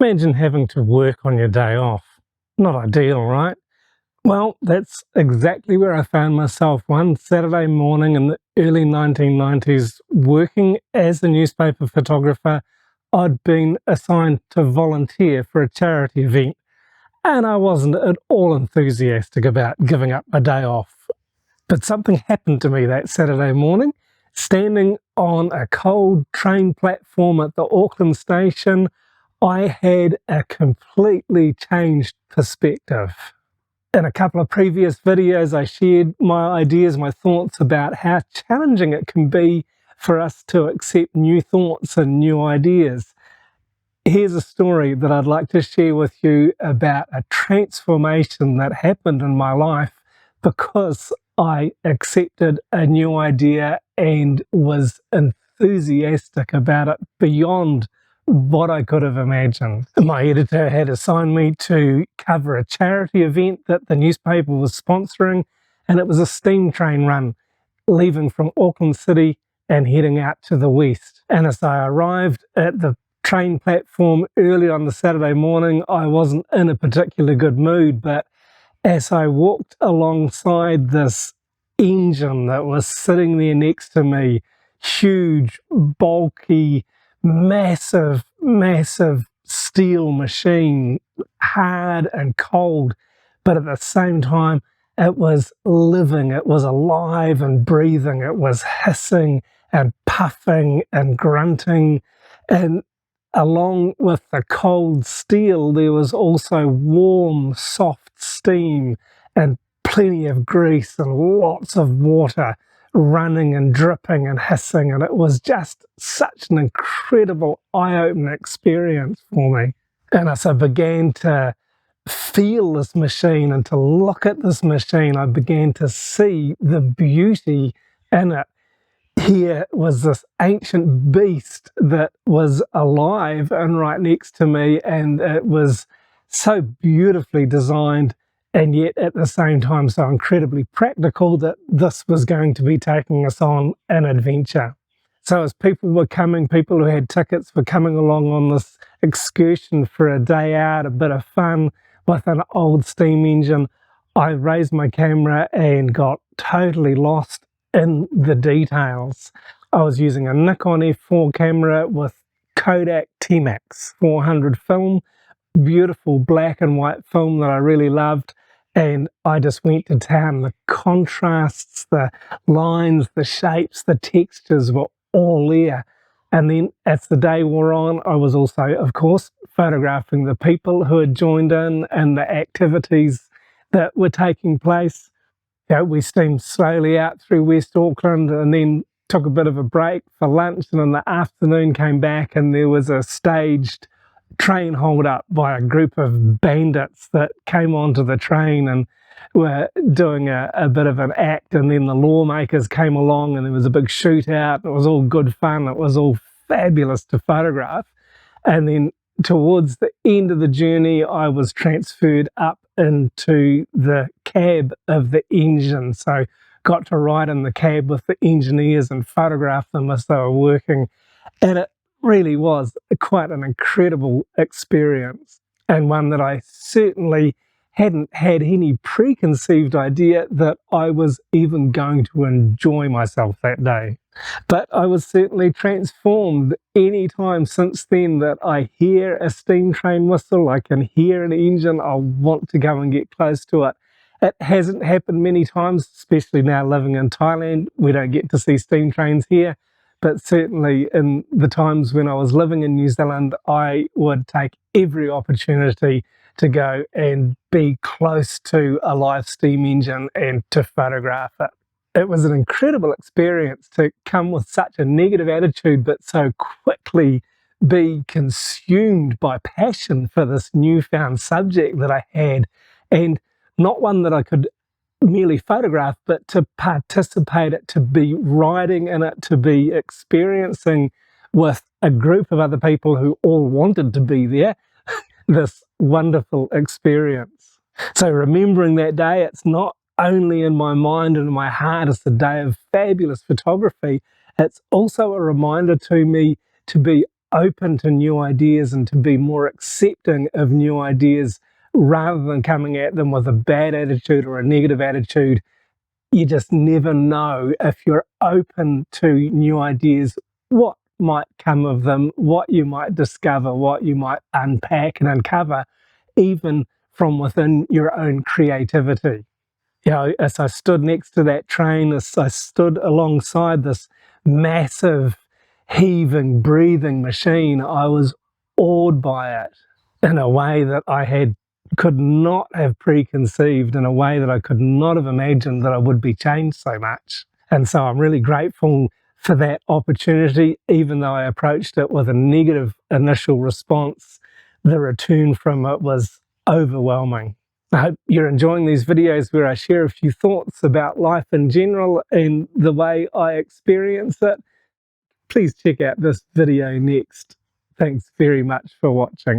Imagine having to work on your day off. Not ideal, right? Well, that's exactly where I found myself one Saturday morning in the early 1990s working as a newspaper photographer. I'd been assigned to volunteer for a charity event, and I wasn't at all enthusiastic about giving up my day off. But something happened to me that Saturday morning. Standing on a cold train platform at the Auckland station, I had a completely changed perspective. In a couple of previous videos, I shared my ideas, my thoughts about how challenging it can be for us to accept new thoughts and new ideas. Here's a story that I'd like to share with you about a transformation that happened in my life because I accepted a new idea and was enthusiastic about it beyond what I could have imagined. My editor had assigned me to cover a charity event that the newspaper was sponsoring, and it was a steam train run leaving from Auckland City and heading out to the west. And as I arrived at the train platform early on the Saturday morning, I wasn't in a particularly good mood, but as I walked alongside this engine that was sitting there next to me, huge, bulky, massive steel machine, hard and cold, but at the same time, it was living, it was alive and breathing, it was hissing and puffing and grunting, and along with the cold steel, there was also warm, soft steam and plenty of grease and lots of water running and dripping and hissing, and it was just such an incredible eye-opening experience for me. And as I began to feel this machine and to look at this machine, I began to see the beauty in it. Here was this ancient beast that was alive and right next to me, and it was so beautifully designed and yet at the same time so incredibly practical that this was going to be taking us on an adventure. So as people were coming, people who had tickets were coming along on this excursion for a day out, a bit of fun with an old steam engine, I raised my camera and got totally lost in the details. I was using a Nikon F4 camera with Kodak T-Max 400 film, beautiful black and white film that I really loved, and I just went to town. The contrasts, the lines, the shapes, the textures were all there. And then as the day wore on, I was also, of course, photographing the people who had joined in and the activities that were taking place. We steamed slowly out through West Auckland and then took a bit of a break for lunch, and in the afternoon came back and there was a staged train hold up by a group of bandits that came onto the train and were doing a bit of an act, and then the lawmakers came along and there was a big shootout. It was all good fun. It was all fabulous to photograph. And then towards the end of the journey, I was transferred up into the cab of the engine. So got to ride in the cab with the engineers and photograph them as they were working. And it really was quite an incredible experience, and one that I certainly hadn't had any preconceived idea that I was even going to enjoy myself that day. But I was certainly transformed. Any time since then that I hear a steam train whistle, I can hear an engine, I want to go and get close to it. It hasn't happened many times, especially now living in Thailand. We don't get to see steam trains here. But certainly in the times when I was living in New Zealand, I would take every opportunity to go and be close to a live steam engine and to photograph it. It was an incredible experience to come with such a negative attitude, but so quickly be consumed by passion for this newfound subject that I had, and not one that I could merely photograph, but to participate it, to be riding in it, to be experiencing with a group of other people who all wanted to be there, this wonderful experience. So remembering that day, it's not only in my mind and in my heart as a day of fabulous photography, it's also a reminder to me to be open to new ideas and to be more accepting of new ideas rather than coming at them with a bad attitude or a negative attitude. You just never know if you're open to new ideas, what might come of them, what you might discover, what you might unpack and uncover, even from within your own creativity. You know, as I stood next to that train, as I stood alongside this massive, heaving, breathing machine, I was awed by it in a way that could not have preconceived, in a way that I could not have imagined that I would be changed so much. And so I'm really grateful for that opportunity. Even though I approached it with a negative initial response, the return from it was overwhelming. I hope you're enjoying these videos where I share a few thoughts about life in general and the way I experience it. Please check out this video next. Thanks very much for watching.